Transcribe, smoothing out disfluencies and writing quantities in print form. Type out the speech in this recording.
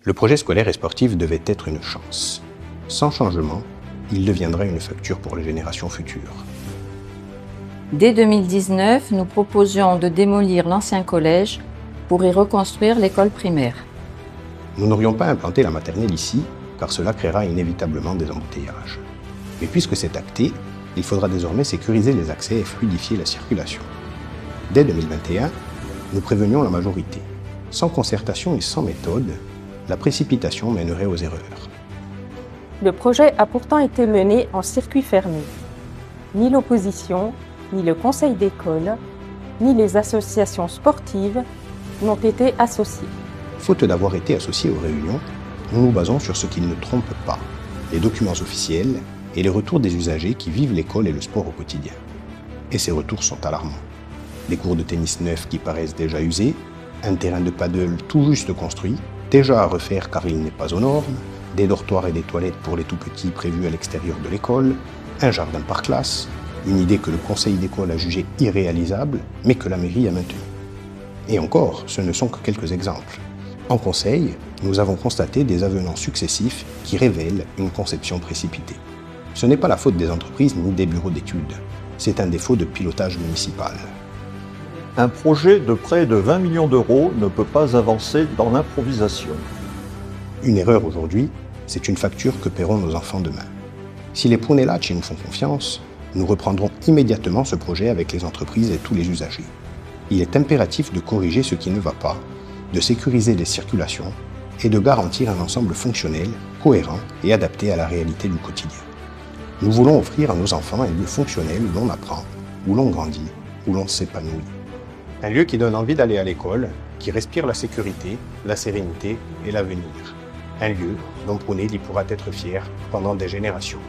Le projet scolaire et sportif devait être une chance. Sans changement, il deviendra une facture pour les générations futures. Dès 2019, nous proposions de démolir l'ancien collège pour y reconstruire l'école primaire. Nous n'aurions pas implanté la maternelle ici, car cela créera inévitablement des embouteillages. Mais puisque c'est acté, il faudra désormais sécuriser les accès et fluidifier la circulation. Dès 2021, nous prévenions la majorité. Sans concertation et sans méthode, la précipitation mènerait aux erreurs. Le projet a pourtant été mené en circuit fermé. Ni l'opposition, ni le conseil d'école, ni les associations sportives n'ont été associés. Faute d'avoir été associés aux réunions, nous nous basons sur ce qui ne trompe pas, les documents officiels et les retours des usagers qui vivent l'école et le sport au quotidien. Et ces retours sont alarmants. Des cours de tennis neufs qui paraissent déjà usés, un terrain de paddle tout juste construit, déjà à refaire car il n'est pas aux normes, des dortoirs et des toilettes pour les tout-petits prévus à l'extérieur de l'école, un jardin par classe, une idée que le conseil d'école a jugée irréalisable, mais que la mairie a maintenue. Et encore, ce ne sont que quelques exemples. En conseil, nous avons constaté des avenants successifs qui révèlent une conception précipitée. Ce n'est pas la faute des entreprises ni des bureaux d'études, c'est un défaut de pilotage municipal. Un projet de près de 20 millions d'euros ne peut pas avancer dans l'improvisation. Une erreur aujourd'hui, c'est une facture que paieront nos enfants demain. Si les Prunellacci nous font confiance, nous reprendrons immédiatement ce projet avec les entreprises et tous les usagers. Il est impératif de corriger ce qui ne va pas, de sécuriser les circulations et de garantir un ensemble fonctionnel, cohérent et adapté à la réalité du quotidien. Nous voulons offrir à nos enfants un lieu fonctionnel où l'on apprend, où l'on grandit, où l'on s'épanouit. Un lieu qui donne envie d'aller à l'école, qui respire la sécurité, la sérénité et l'avenir. Un lieu dont Prunelli pourra être fier pendant des générations.